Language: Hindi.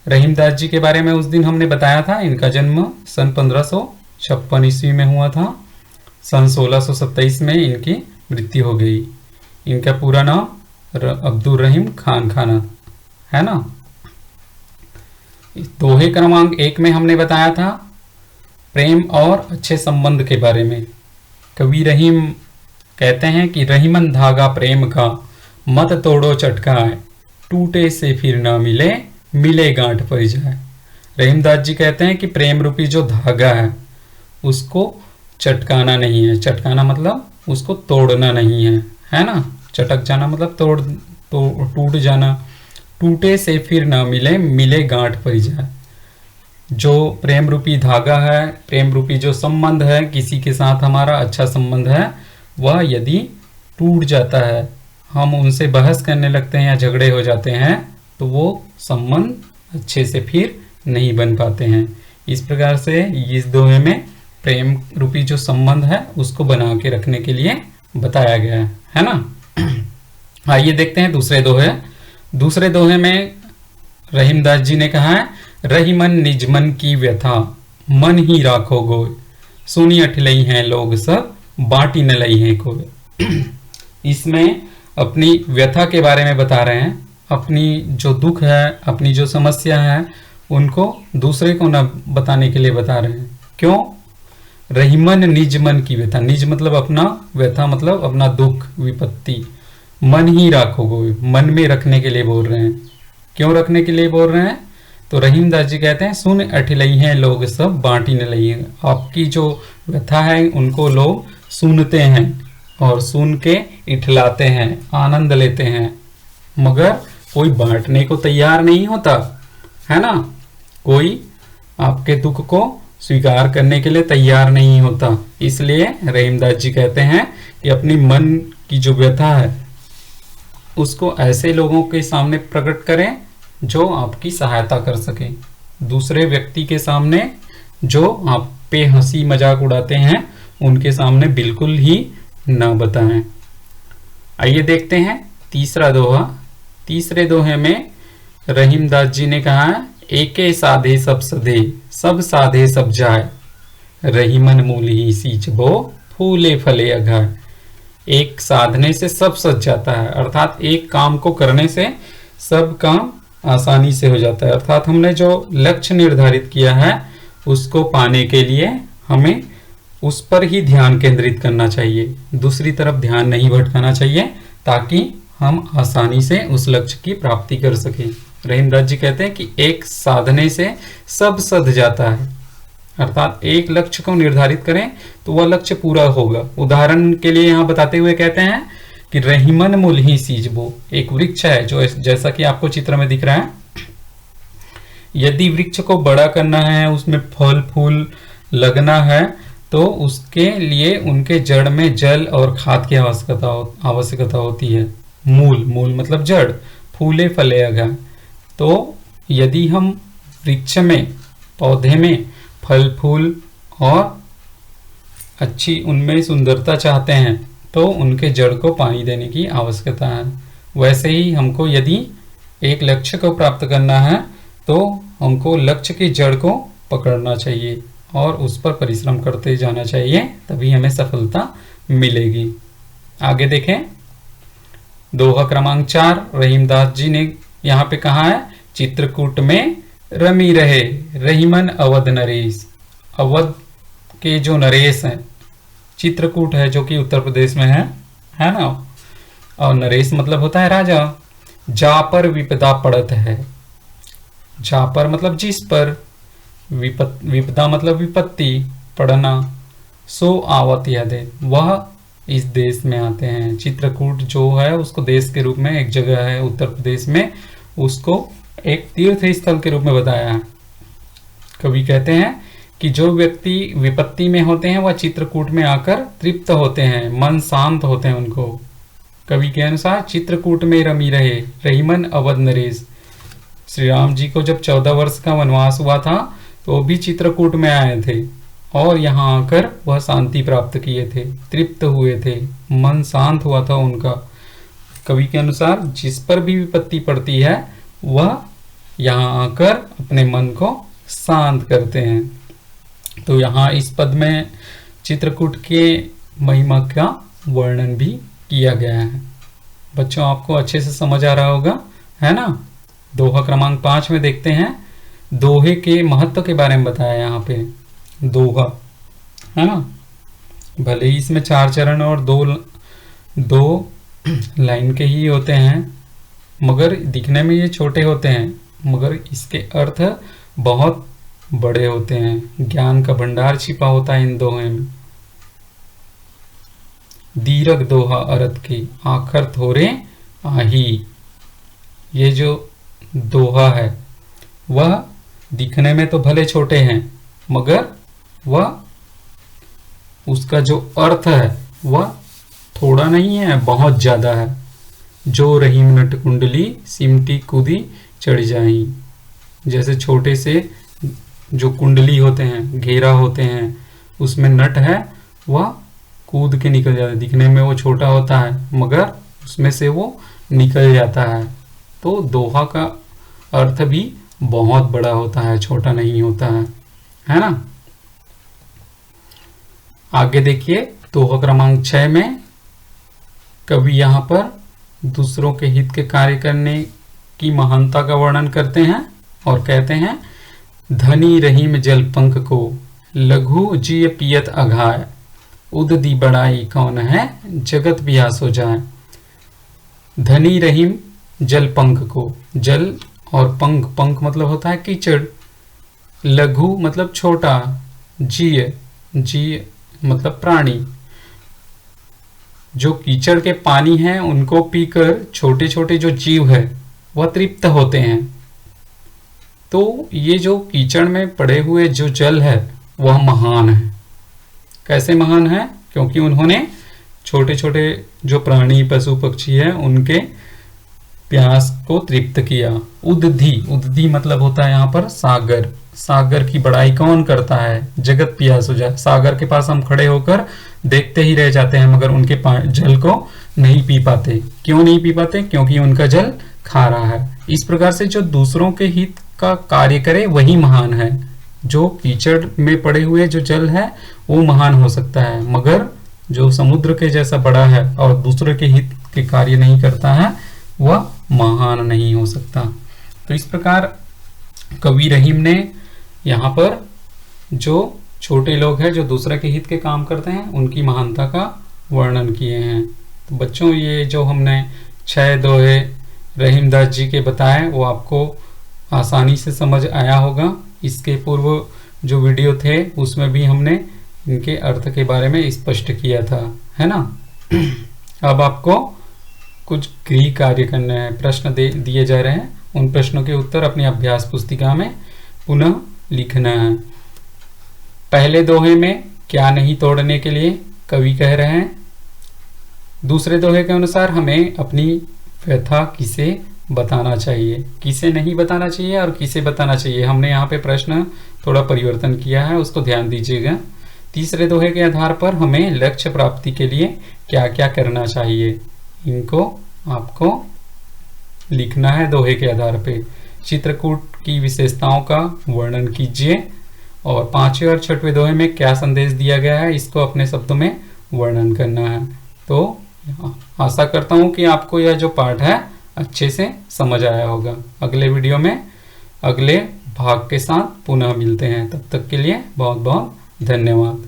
रहीमदास जी के बारे में उस दिन हमने बताया था, इनका जन्म सन 1556 ईस्वी में हुआ था। सन 1627 में इनकी मृत्यु हो गई। इनका पूरा नाम अब्दुल रहीम खान खाना है ना। दोहे क्रमांक 1 में हमने बताया था प्रेम और अच्छे संबंध के बारे में। कवि रहीम कहते हैं कि रहीमन धागा प्रेम का, मत तोड़ो चटकाए, टूटे से फिर ना मिले, मिले गांठ पड़ जाए। रहीमदास जी कहते हैं कि प्रेम रूपी जो धागा है उसको चटकाना नहीं है। चटकाना मतलब उसको तोड़ना नहीं है ना। चटक जाना मतलब टूट जाना। टूटे से फिर ना मिले, मिले गांठ पड़ जाए। जो प्रेम रूपी धागा है, प्रेम रूपी जो संबंध है, किसी के साथ हमारा अच्छा संबंध है, वह यदि टूट जाता है, हम उनसे बहस करने लगते हैं या झगड़े हो जाते हैं, तो वो संबंध अच्छे से फिर नहीं बन पाते हैं। इस प्रकार से इस दोहे में प्रेम रूपी जो संबंध है उसको बना के रखने के लिए बताया गया है ना। आइए देखते हैं दूसरे दोहे। दूसरे दोहे में रहीमदास जी ने कहा है, रहीमन निज मन की व्यथा, मन ही राखो गोय, सुनी अठलई हैं लोग सब, बांटी न लई हैं कोय। इसमें अपनी व्यथा के बारे में बता रहे हैं। अपनी जो दुख है, अपनी जो समस्या है, उनको दूसरे को न बताने के लिए बता रहे हैं। क्यों? रहीमन निज मन की व्यथा, निज मतलब अपना, व्यथा मतलब अपना दुख विपत्ति, मन ही राखो गोय, मन में रखने के लिए बोल रहे हैं। क्यों रखने के लिए बोल रहे हैं? तो रहीमदास जी कहते हैं, सुन अठलई हैं लोग सब, बांटी न लई हैं। आपकी जो व्यथा है उनको लोग सुनते हैं और सुन के इठलाते हैं, आनंद लेते हैं, मगर कोई बांटने को तैयार नहीं होता है ना। कोई आपके दुख को स्वीकार करने के लिए तैयार नहीं होता। इसलिए रहीमदास जी कहते हैं कि अपनी मन की जो व्यथा है उसको ऐसे लोगों के सामने प्रकट करें जो आपकी सहायता कर सके। दूसरे व्यक्ति के सामने जो आप पे हंसी मजाक उड़ाते हैं उनके सामने बिल्कुल ही ना बताएं। आइए देखते हैं तीसरा दोहा। तीसरे दोहे में रहीमदास जी ने कहा है, एके साधे सब सधे, सब साधे सब जाए, रहीमन मूल ही सींच बो, फूले फले अघाए। एक साधने से सब सज जाता है, अर्थात एक काम को करने से सब काम आसानी से हो जाता है। अर्थात हमने जो लक्ष्य निर्धारित किया है उसको पाने के लिए हमें उस पर ही ध्यान केंद्रित करना चाहिए, दूसरी तरफ ध्यान नहीं भटकाना चाहिए, ताकि हम आसानी से उस लक्ष्य की प्राप्ति कर सकें। रहीमदास जी कहते हैं कि एक साधने से सब सध जाता है, अर्थात एक लक्ष्य को निर्धारित करें तो वह लक्ष्य पूरा होगा। उदाहरण के लिए यहाँ बताते हुए कहते हैं कि रहीमन मूल ही सींचबो, एक वृक्ष है जो जैसा कि आपको चित्र में दिख रहा है। यदि वृक्ष को बड़ा करना है, उसमें फल फूल लगना है, तो उसके लिए उनके जड़ में जल और खाद की आवश्यकता होती है। मूल मतलब जड़, फूले फले अगा। तो यदि हम वृक्ष में, पौधे में फल फूल और अच्छी उनमें सुंदरता चाहते हैं तो उनके जड़ को पानी देने की आवश्यकता है। वैसे ही हमको यदि एक लक्ष्य को प्राप्त करना है तो हमको लक्ष्य की जड़ को पकड़ना चाहिए और उस पर परिश्रम करते जाना चाहिए, तभी हमें सफलता मिलेगी। आगे देखें दोहा क्रमांक 4। रहीमदास जी ने यहाँ पे कहा है, चित्रकूट में रमी रहे, रहीमन अवध नरेश। अवध के जो नरेश हैं, चित्रकूट है जो कि उत्तर प्रदेश में है ना, और नरेश मतलब होता है राजा। जा पर विपदा पड़त है, जा पर मतलब जिस पर, विपदा मतलब विपत्ति, पड़ना, सो आवत यादे, वह इस देश में आते हैं। चित्रकूट जो है उसको देश के रूप में एक जगह है उत्तर प्रदेश में, उसको एक तीर्थ स्थल के रूप में बताया है। कवि कहते हैं कि जो व्यक्ति विपत्ति में होते हैं वह चित्रकूट में आकर तृप्त होते हैं, मन शांत होते हैं उनको। कवि के अनुसार चित्रकूट में रमी रहे, रहीमन अवध नरेश। श्री राम जी को जब 14 वर्ष का वनवास हुआ था तो वो भी चित्रकूट में आए थे और यहाँ आकर वह शांति प्राप्त किए थे, तृप्त हुए थे, मन शांत हुआ था उनका। कवि के अनुसार जिस पर भी विपत्ति पड़ती है वह यहाँ आकर अपने मन को शांत करते हैं। तो यहाँ इस पद में चित्रकूट के महिमा का वर्णन भी किया गया है। बच्चों आपको अच्छे से समझ आ रहा होगा, है ना। दोहा क्रमांक 5 में देखते हैं, दोहे के महत्व के बारे में बताया यहाँ पे। दोहा, है ना, भले ही इसमें 4 चरण और दो लाइन के ही होते हैं, मगर दिखने में ये छोटे होते हैं, मगर इसके अर्थ बहुत बड़े होते हैं। ज्ञान का भंडार छिपा होता है इन दोहे में। दीर्घ दोहा अर्थ की आखर थोरे आही, ये जो दोहा है वह दिखने में तो भले छोटे हैं, मगर वह उसका जो अर्थ है वह थोड़ा नहीं है, बहुत ज्यादा है। जो रहीम नट कुंडली सिमटी कूदी चढ़ जाई, जैसे छोटे से जो कुंडली होते हैं, घेरा होते हैं, उसमें नट है, वह कूद के निकल जाता है। दिखने में वो छोटा होता है, मगर उसमें से वो निकल जाता है। तो दोहा का अर्थ भी बहुत बड़ा होता है, छोटा नहीं होता है ना। आगे देखिए, दोहा क्रमांक 6 में कवि यहाँ पर दूसरों के हित के कार्य करने की महानता का वर्णन करते हैं और कहते हैं, धनी रहीम जल पंख को लघु जिय पियत अघाय, उद दी बड़ाई कौन है जगत बियास हो जाए। धनी रहीम जल पंख को, जल और पंख, पंख मतलब होता है कीचड़, लघु मतलब छोटा, जिय, जिय मतलब प्राणी, जो कीचड़ के पानी हैं उनको पीकर छोटे छोटे जो जीव है वह तृप्त होते हैं। तो ये जो कीचड़ में पड़े हुए जो जल है वह महान है। कैसे महान है? क्योंकि उन्होंने छोटे छोटे जो प्राणी पशु पक्षी है उनके प्यास को तृप्त किया। उदधि, उदधि मतलब होता है यहाँ पर सागर। सागर की बड़ाई कौन करता है? जगत पियास हो जाए। सागर के पास हम खड़े होकर देखते ही रह जाते हैं, मगर उनके जल को नहीं पी पाते। क्यों नहीं पी पाते? क्योंकि उनका जल खारा है। इस प्रकार से जो दूसरों के हित का कार्य करे वही महान है। जो कीचड़ में पड़े हुए जो जल है वो महान हो सकता है, मगर जो समुद्र के जैसा बड़ा है और दूसरे के हित के कार्य नहीं करता है वह महान नहीं हो सकता। तो इस प्रकार कवि रहीम ने यहाँ पर जो छोटे लोग हैं जो दूसरे के हित के काम करते हैं उनकी महानता का वर्णन किए हैं। तो बच्चों, ये जो हमने 6 दोहे रहीमदास जी के बताए वो आपको आसानी से समझ आया होगा। इसके पूर्व जो वीडियो थे उसमें भी हमने इनके अर्थ के बारे में स्पष्ट किया था, है ना। अब आपको कुछ गृह कार्य करने हैं, प्रश्न दिए जा रहे हैं। उन प्रश्नों के उत्तर अपनी अभ्यास पुस्तिका में पुनः लिखना है। पहले दोहे में क्या नहीं तोड़ने के लिए कवि कह रहे हैं। दूसरे दोहे के अनुसार हमें अपनी व्यथा किसे बताना चाहिए, किसे नहीं बताना चाहिए और किसे बताना चाहिए। हमने यहाँ पे प्रश्न थोड़ा परिवर्तन किया है, उसको ध्यान दीजिएगा। तीसरे दोहे के आधार पर हमें लक्ष्य प्राप्ति के लिए क्या क्या करना चाहिए, इनको आपको लिखना है दोहे के आधार पे। चित्रकूट की विशेषताओं का वर्णन कीजिए और 5वें और 6वें दोहे में क्या संदेश दिया गया है इसको अपने शब्दों में वर्णन करना है। तो आशा करता हूँ कि आपको यह जो पाठ है अच्छे से समझ आया होगा। अगले वीडियो में अगले भाग के साथ पुनः मिलते हैं। तब तक के लिए बहुत बहुत धन्यवाद।